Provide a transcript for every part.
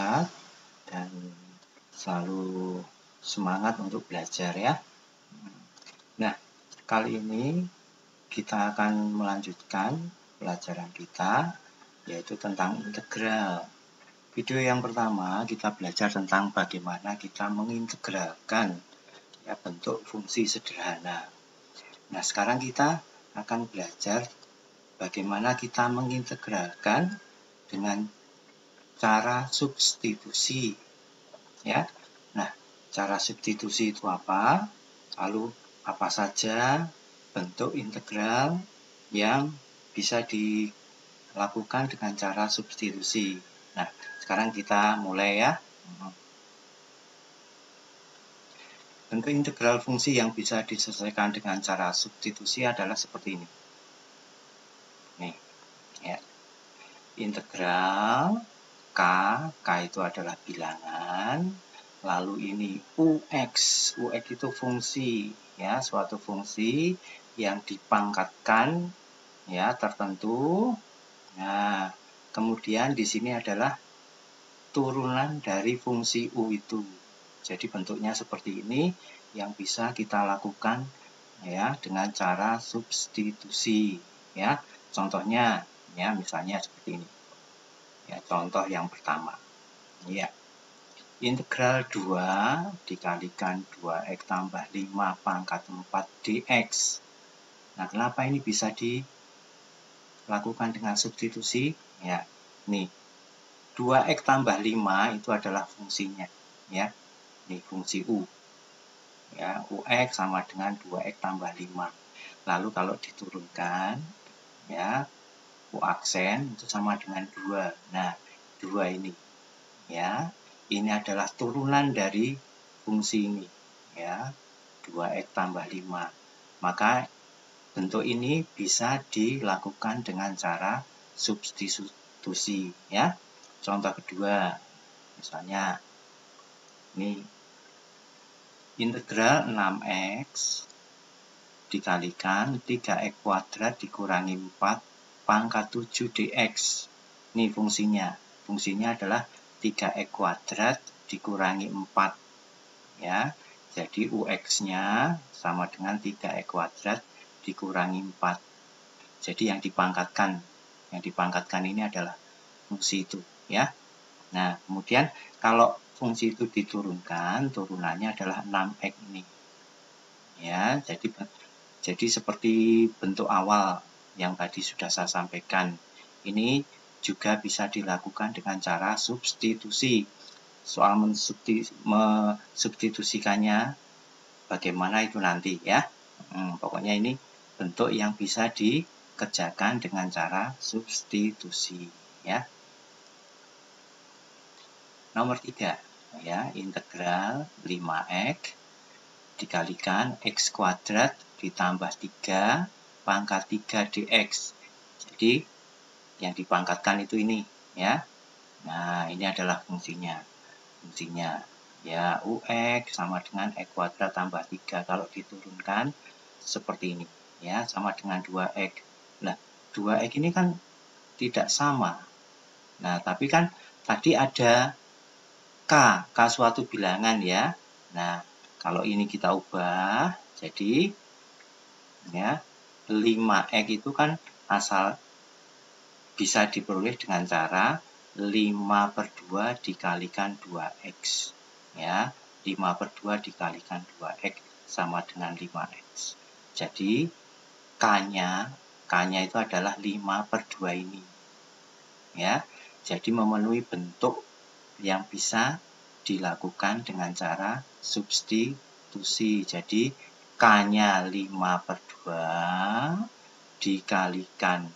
sehat dan selalu semangat untuk belajar ya. Nah, kali ini kita akan melanjutkan pelajaran kita, yaitu tentang integral. Video yang pertama kita belajar tentang bagaimana kita mengintegralkan ya, bentuk fungsi sederhana. Nah, sekarang kita akan belajar bagaimana kita mengintegralkan dengan cara substitusi ya. Nah, cara substitusi itu apa? Lalu apa saja bentuk integral yang bisa dilakukan dengan cara substitusi. Nah, sekarang kita mulai ya. Bentuk integral fungsi yang bisa diselesaikan dengan cara substitusi adalah seperti ini. Nih, ya. Integral K itu adalah bilangan, lalu ini UX itu fungsi, ya, suatu fungsi yang dipangkatkan, ya, tertentu. Nah, kemudian di sini adalah turunan dari fungsi U itu. Jadi bentuknya seperti ini yang bisa kita lakukan, ya, dengan cara substitusi, ya. Contohnya, ya, misalnya seperti ini. Ya, contoh yang pertama. Ya. Integral 2 dikalikan 2x tambah 5 pangkat 4 dx. Nah, kenapa ini bisa dilakukan dengan substitusi? Ya, nih. 2x tambah 5 itu adalah fungsinya, ya. Ini fungsi U. Ya, UX sama dengan 2x tambah 5. Lalu kalau diturunkan, ya, U aksen itu sama dengan 2. Nah, 2 ini, ya, ini adalah turunan dari fungsi ini, ya, 2x tambah 5. Maka bentuk ini bisa dilakukan dengan cara substitusi, ya. Contoh kedua, misalnya, ini integral 6x dikalikan 3x kuadrat dikurangi 4 pangkat 7 dx. Ini fungsinya. Fungsinya adalah 3x kuadrat dikurangi 4. Ya. Jadi UX-nya sama dengan 3x kuadrat dikurangi 4. Jadi yang dipangkatkan ini adalah fungsi itu, ya. Nah, kemudian kalau fungsi itu diturunkan, turunannya adalah 6x ini. Ya, jadi seperti bentuk awal yang tadi sudah saya sampaikan. Ini juga bisa dilakukan dengan cara substitusi. Soal mensubstitusikannya bagaimana itu nanti ya. Pokoknya ini bentuk yang bisa dikerjakan dengan cara substitusi ya. Nomor 3 ya, integral 5x dikalikan x kuadrat ditambah 3 pangkat 3 dx. Jadi yang dipangkatkan itu ini ya. Nah, ini adalah fungsinya. Fungsinya ya UX sama dengan x kuadrat tambah 3. Kalau diturunkan seperti ini ya, sama dengan 2x. Nah, 2x ini kan tidak sama. Nah, tapi kan tadi ada K suatu bilangan ya. Nah, kalau ini kita ubah, jadi ya 5x itu kan asal bisa diperoleh dengan cara 5/2 dikalikan 2x. Ya, 5/2 dikalikan 2x sama dengan 5x. Jadi K-nya itu adalah 5/2 ini. Ya, jadi memenuhi bentuk yang bisa dilakukan dengan cara substitusi. Jadi K-nya 5/2 dikalikan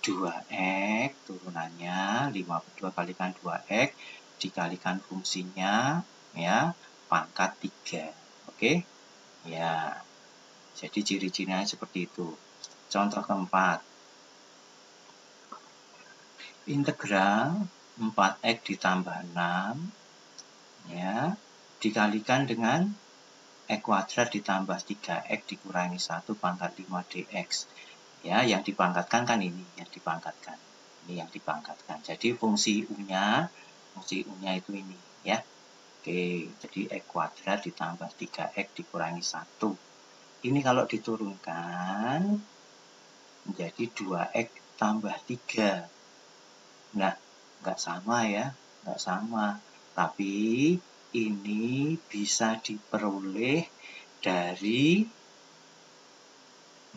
2x, turunannya 5/2 kalikan 2x dikalikan fungsinya ya pangkat 3. Oke? Ya. Jadi ciri-cirinya seperti itu. Contoh keempat. Integral 4x ditambah 6 ya dikalikan dengan x kuadrat ditambah 3x dikurangi 1 pangkat 5 dx. Ya, yang dipangkatkan kan ini, yang dipangkatkan. Ini yang dipangkatkan. Jadi fungsi U-nya fungsi U-nya itu ini ya. Oke, jadi X kuadrat ditambah 3X dikurangi 1. Ini kalau diturunkan menjadi 2X tambah 3. Nah, nggak sama ya, nggak sama. Tapi ini bisa diperoleh dari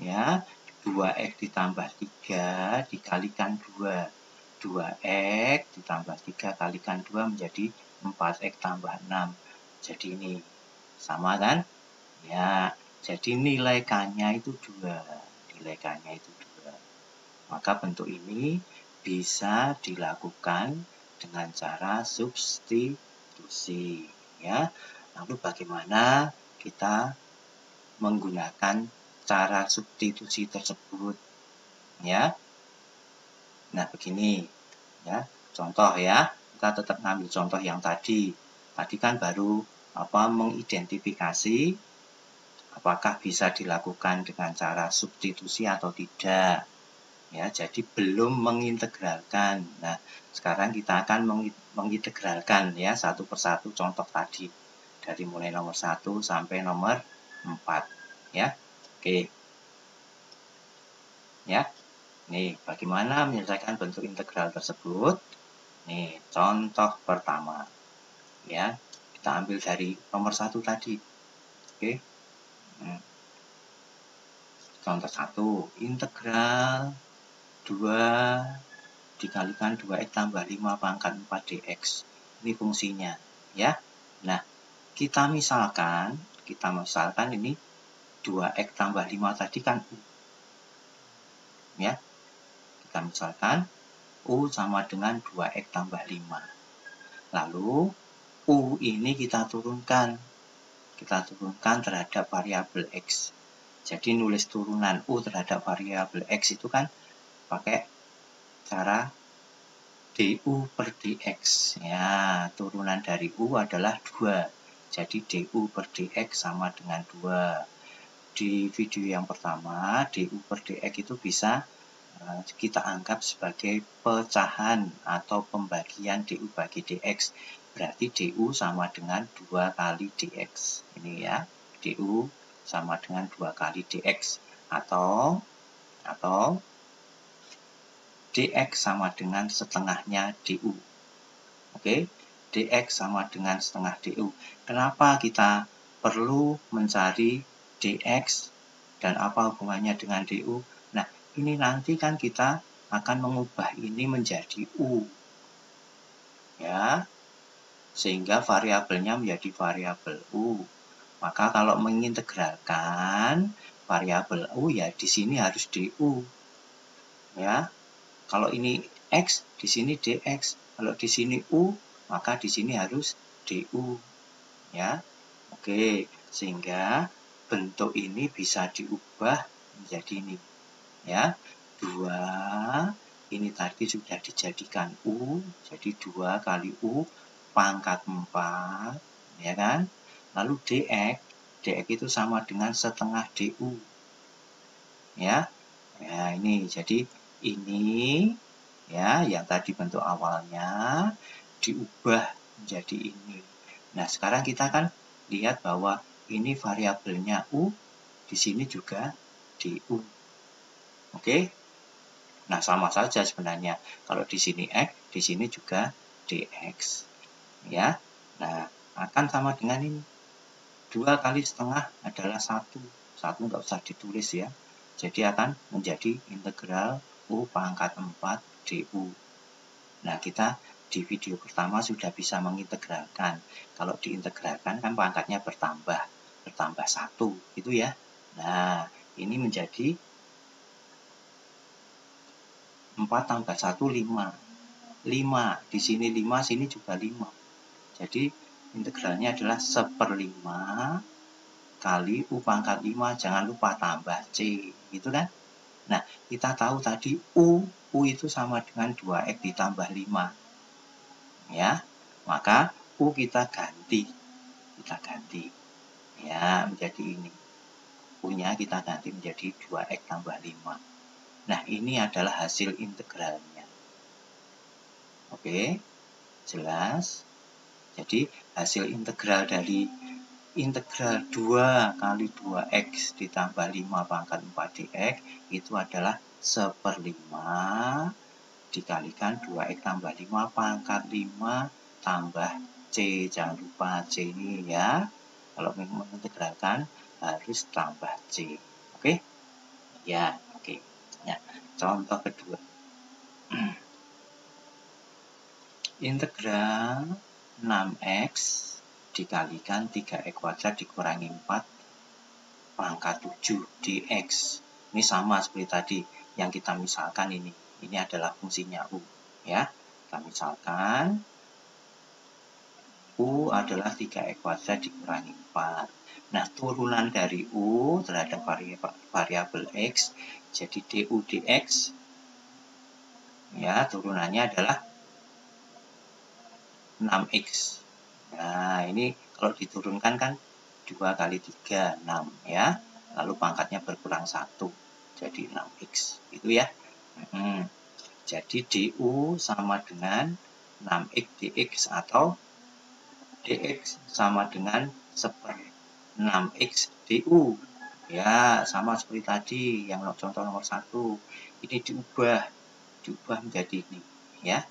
ya 2X ditambah 3 dikalikan 2. 2X ditambah 3 kalikan 2 menjadi 4X tambah 6. Jadi ini sama kan? Ya, jadi nilai K-nya itu 2. Nilai K-nya itu 2. Maka bentuk ini bisa dilakukan dengan cara substitusi. Ya, lalu bagaimana kita menggunakan cara substitusi tersebut? Ya, nah begini ya, contoh ya, kita tetap ngambil contoh yang tadi. Tadi kan baru mengidentifikasi apakah bisa dilakukan dengan cara substitusi atau tidak. Ya, jadi belum mengintegralkan. Nah, sekarang kita akan mengintegralkan ya satu persatu contoh tadi. Dari mulai nomor 1 sampai nomor 4 ya. Oke. Ya. Nih, bagaimana menyelesaikan bentuk integral tersebut? Nih, contoh pertama. Ya, kita ambil dari nomor 1 tadi. Oke. Contoh 1, integral 2 dikalikan 2x tambah 5 pangkat 4 dx. Ini fungsinya, ya. Nah, kita misalkan ini 2x tambah 5 tadi kan U. Ya. Kita misalkan U sama dengan 2x tambah 5. Lalu U ini kita turunkan. Kita turunkan terhadap variabel X. Jadi nulis turunan U terhadap variabel X itu kan pakai cara du per dx. Ya, turunan dari U adalah 2. Jadi du per dx sama dengan 2. Di video yang pertama, du per dx itu bisa kita anggap sebagai pecahan atau pembagian du bagi dx. Berarti du sama dengan 2 kali dx. Ini ya, du sama dengan 2 kali dx. Atau dx sama dengan setengahnya du. Oke, dx sama dengan setengah du. Kenapa kita perlu mencari dx dan apa hubungannya dengan du? Nah, ini nanti kan kita akan mengubah ini menjadi u. Ya, sehingga variabelnya menjadi variabel u. Maka kalau mengintegralkan variabel u ya di sini harus du. Ya. Kalau ini X, di sini dx. Kalau di sini U, maka di sini harus du. Ya. Oke, sehingga bentuk ini bisa diubah menjadi ini. Ya. 2 ini tadi sudah dijadikan U, jadi 2 kali U pangkat 4, ya kan? Lalu dx itu sama dengan setengah du. Ya. Ya, ini jadi ini ya yang tadi bentuk awalnya diubah menjadi ini. Nah, sekarang kita kan lihat bahwa ini variabelnya u, di sini juga du. Oke? Nah, sama saja sebenarnya. Kalau di sini x, di sini juga dx. Ya. Nah, akan sama dengan ini. 2 kali setengah adalah 1. 1 nggak usah ditulis ya. Jadi akan menjadi integral U pangkat 4 du. Nah, kita di video pertama sudah bisa mengintegralkan. Kalau diintegralkan kan pangkatnya bertambah 1 gitu ya. Nah, ini menjadi 4 tambah 1 5. 5, di sini 5, sini juga 5. Jadi integralnya adalah 1/5 kali U pangkat 5, jangan lupa tambah C, gitu kan? Nah, kita tahu tadi U itu sama dengan 2X ditambah 5. Ya, maka U kita ganti. Ya, menjadi ini. U-nya kita ganti menjadi 2X tambah 5. Nah, ini adalah hasil integralnya. Oke. Jelas? Jadi hasil integral dari integral 2 kali 2x ditambah 5 pangkat 4 dx itu adalah 1/5 dikalikan 2x tambah 5 pangkat 5 tambah c. Jangan lupa c ini ya. Kalau mengintegralkan harus tambah c. Oke? Ya, oke. Ya, contoh kedua. Integral 6x dikalikan 3x kuadrat dikurangi 4 pangkat 7 dx. Ini sama seperti tadi yang kita misalkan ini. Ini adalah fungsinya u. Ya, kita misalkan u adalah 3x kuadrat dikurangi 4. Nah, turunan dari u terhadap variabel x, jadi du dx, ya, turunannya adalah 6x. Nah, ini kalau diturunkan kan 2 kali 3, 6 ya. Lalu pangkatnya berkurang 1, jadi 6x. Itu ya. Jadi du sama dengan 6x dx atau dx sama dengan 1/6x du. Ya, sama seperti tadi yang contoh nomor 1. Ini diubah menjadi ini ya.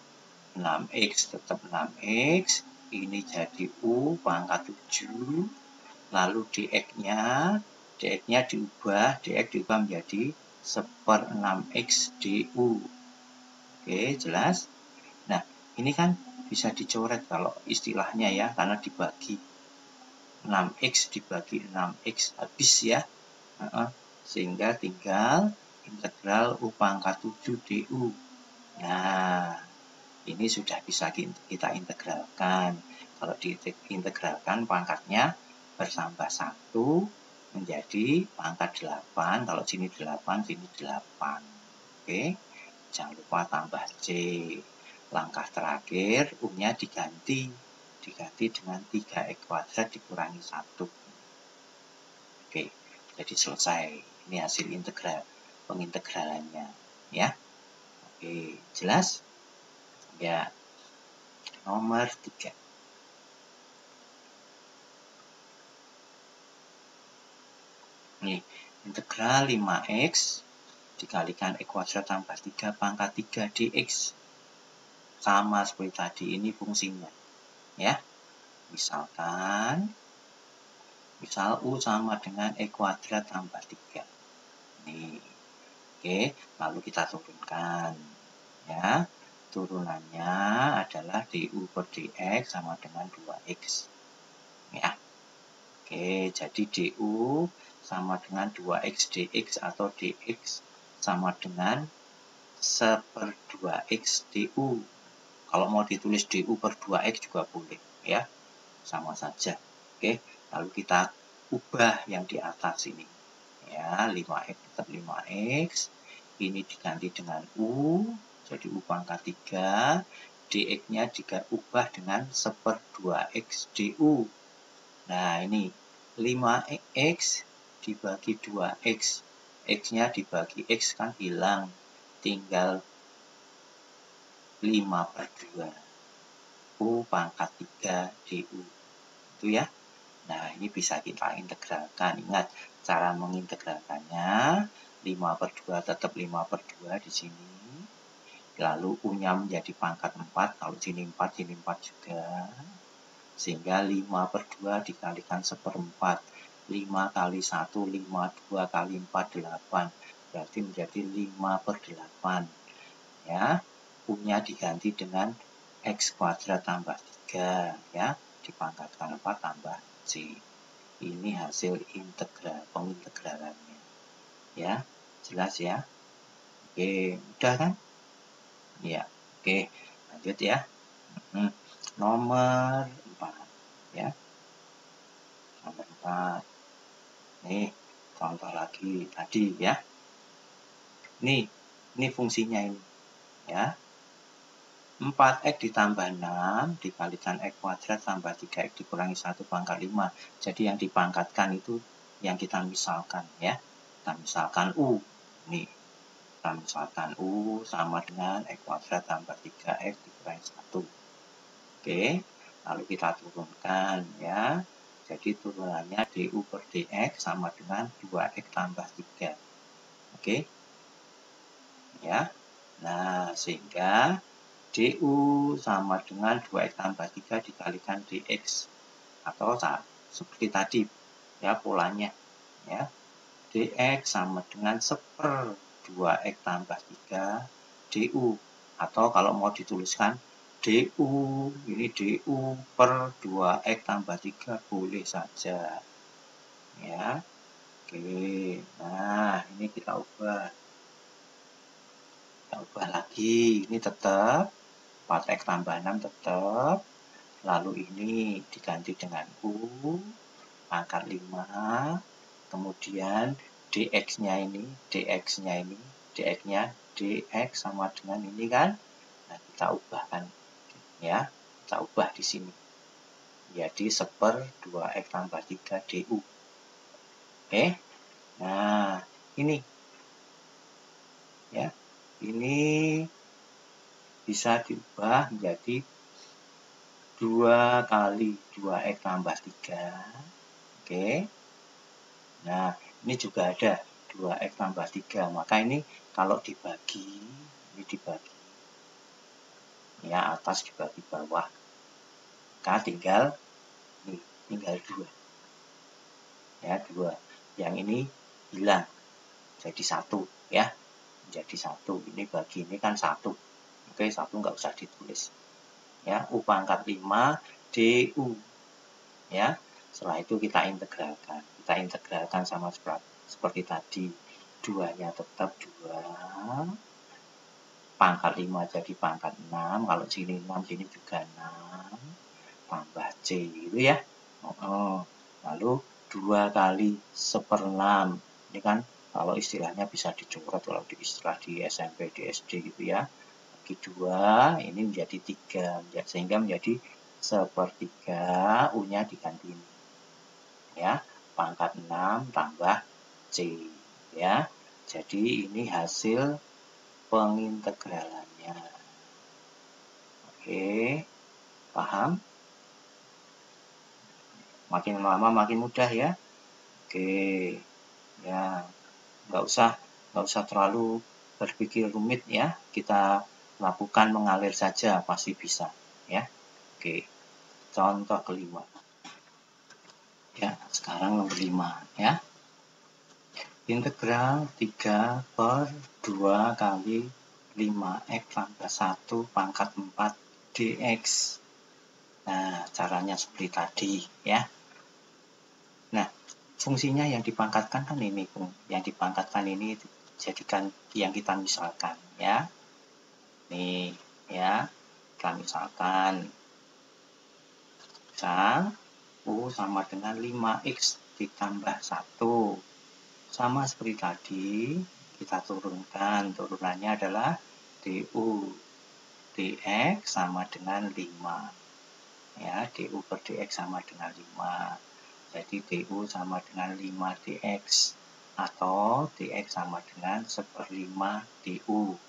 6x tetap 6x, ini jadi u pangkat 7, lalu dx-nya diubah menjadi 1/6x du. Oke, jelas? Nah, ini kan bisa dicoret kalau istilahnya ya, karena dibagi 6x dibagi 6x habis ya. Sehingga tinggal integral u pangkat 7 du. Nah, ini sudah bisa kita integralkan. Kalau diintegralkan pangkatnya bertambah 1 menjadi pangkat 8. Kalau sini 8, sini 8. Oke, jangan lupa tambah C. Langkah terakhir, U-nya diganti dengan 3x kuadrat dikurangi 1. Oke, jadi selesai. Ini hasil pengintegralannya. Ya, oke, jelas? Ya, nomor 3. Nih, integral 5x dikalikan x kuadrat tambah 3 pangkat 3 dx. Sama seperti tadi, ini fungsinya. Ya, misal u sama dengan x kuadrat tambah 3. Nih, oke, lalu kita turunkan. Ya, turunannya adalah du per dx sama dengan 2x. Ya, oke, jadi du sama dengan 2x dx atau dx sama dengan 1/2x du. Kalau mau ditulis du per 2x juga boleh ya, sama saja. Oke, lalu kita ubah yang di atas ini ya, 5x tetap 5x, ini diganti dengan u, jadi u pangkat 3, dx-nya juga ubah dengan 1/2x du. Nah, ini 5x dibagi 2x, x-nya dibagi x kan hilang, tinggal 5/2 u pangkat 3 du. Itu ya. Nah, ini bisa kita integralkan. Ingat, cara mengintegralkannya 5/2 tetap 5/2 di sini. Lalu u-nya menjadi pangkat 4, kalau sini 4, sini 4 juga. Sehingga 5/2 dikalikan 1/4. 5 kali 1, 5, 2 kali 4, 8. Berarti menjadi 5/8. Ya, u-nya diganti dengan x kuadrat tambah 3. Ya, dipangkatkan 4 tambah c. Ini hasil pengintegralannya. Ya, jelas ya? Oke, udah kan? Ya, oke, lanjut ya. Nomor 4 ya. Nomor 4. Nih, contoh lagi tadi ya. Ini fungsinya ini ya. 4x ditambah 6 dikalikan x kuadrat tambah 3x dikurangi 1 pangkat 5. Jadi yang dipangkatkan itu yang kita misalkan ya. Kita misalkan u. Nih, kita misalkan u sama dengan x kuadrat tambah 3x dikurangi 1. Oke, lalu kita turunkan ya. Jadi turunannya DU per DX sama dengan 2X tambah 3. Oke. Ya. Nah, sehingga DU sama dengan 2X tambah 3 dikalikan DX. Atau seperti tadi ya polanya. Ya. DX sama dengan 1/2X tambah 3 DU. Atau kalau mau dituliskan DU, ini DU per 2X tambah 3 boleh saja. Ya. Oke, nah ini kita ubah. Kita ubah lagi, ini tetap 4X tambah 6 tetap. Lalu ini diganti dengan U, pangkat 5. Kemudian DX-nya ini, DX-nya DX sama dengan ini kan. Nah, kita ubahkan ya. Kita ubah di sini. Jadi 1/2X tambah 3 DU. Oke. Nah, ini ya. Ini bisa diubah menjadi 2 kali 2X tambah 3. Oke. Nah, ini juga ada 2X tambah 3. Maka ini kalau dibagi, ini dibagi. Ya, atas dibagi bawah. Maka tinggal 2. Ya, 2. Yang ini hilang. Jadi 1 ya. Jadi 1. Ini bagi ini kan 1. Oke, 1 nggak usah ditulis. Ya, U pangkat 5 DU. Ya, setelah itu kita integralkan. Kita integralkan sama seperti tadi. 2-nya tetap 2. Pangkat 5 jadi pangkat 6. Kalau sini 6, sini juga 6. Tambah C gitu ya. Lalu 2 kali 1/6. Ini kan kalau istilahnya bisa dicoret kalau di istilah di SMP, di SD gitu ya. Bagi 2, ini menjadi 3. Sehingga menjadi 1/3, U-nya diganti ini. Ya, pangkat 6 tambah C. Ya, jadi ini hasil pengintegralannya. Oke, paham? Makin lama makin mudah ya. Oke, ya nggak usah terlalu berpikir rumit ya. Kita lakukan mengalir saja pasti bisa ya. Oke, contoh kelima. Ya, sekarang nomor 5 ya. Integral 3/2 kali 5X tambah 1 pangkat 4 dx. Nah, caranya seperti tadi ya. Nah, fungsinya yang dipangkatkan kan ini, yang dipangkatkan ini jadikan yang kita misalkan ya. Nih ya, kita misalkan misal U sama dengan 5X ditambah 1. Sama seperti tadi, kita turunkan. Turunannya adalah DU dx sama dengan 5. Ya, DU per dx sama dengan 5. Jadi DU sama dengan 5 dx. Atau dx sama dengan 1/5 DU.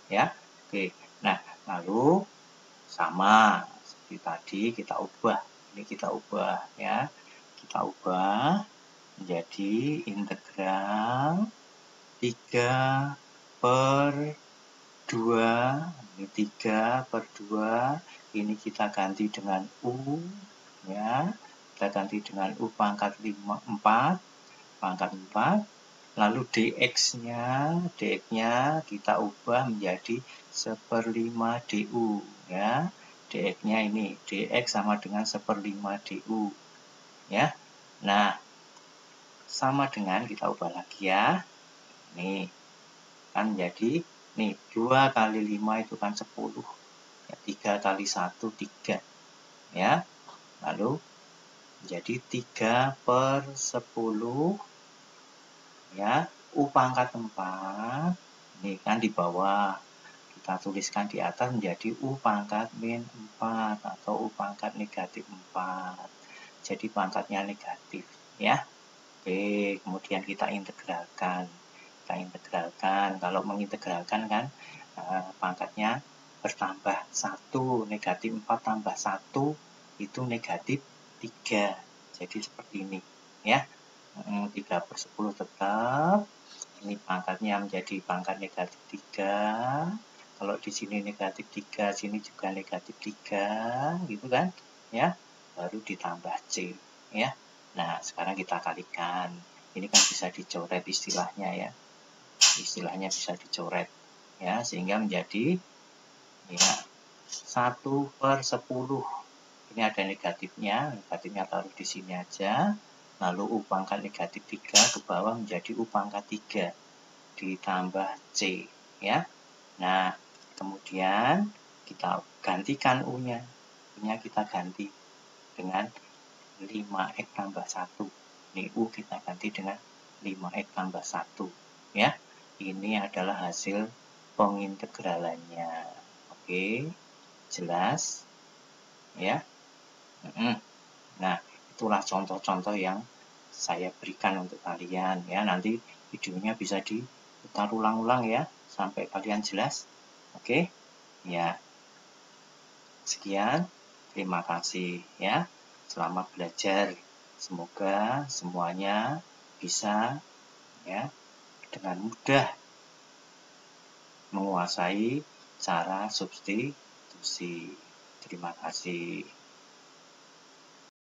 Ya, oke. Nah, lalu sama seperti tadi kita ubah. Ini kita ubah ya. Kita ubah menjadi integral 3/2. Ini 3/2. Ini kita ganti dengan U ya. Kita ganti dengan U pangkat 4. Pangkat 4. Lalu dx-nya kita ubah menjadi 1/5 DU ya. dx-nya ini dx sama dengan 1/5 DU ya. Nah, sama dengan kita ubah lagi ya. Nih, kan jadi nih 2 kali 5 itu kan 10. Ya, 3 kali 1 3 ya. Lalu jadi 3/10 ya. U pangkat 4 ini kan di bawah. Kita tuliskan di atas menjadi U pangkat min 4 atau U pangkat negatif 4. Jadi pangkatnya negatif ya. Oke, kemudian kita integralkan. Kalau mengintegralkan kan pangkatnya bertambah 1, negatif 4 tambah 1 itu negatif 3. Jadi seperti ini ya. 3/10 tetap. Ini pangkatnya menjadi pangkat negatif 3. Kalau di sini negatif 3, sini juga negatif 3, gitu kan? Ya, baru ditambah C, ya. Nah, sekarang kita kalikan. Ini kan bisa dicoret istilahnya ya. Istilahnya bisa dicoret, ya, sehingga menjadi ya 1/10. Ini ada negatifnya taruh di sini aja. Lalu U pangkat negatif 3 ke bawah menjadi U pangkat 3 ditambah C, ya. Nah, kemudian kita gantikan U-nya. U-nya kita ganti dengan 5x tambah 1. Ini U kita ganti dengan 5x tambah 1, ya. Ini adalah hasil pengintegralannya. Oke, jelas ya. Nah, itulah contoh-contoh yang saya berikan untuk kalian ya. Nanti videonya bisa diputar ulang-ulang ya sampai kalian jelas. Oke. Ya. Sekian. Terima kasih ya. Selamat belajar. Semoga semuanya bisa ya dengan mudah menguasai cara substitusi. Terima kasih.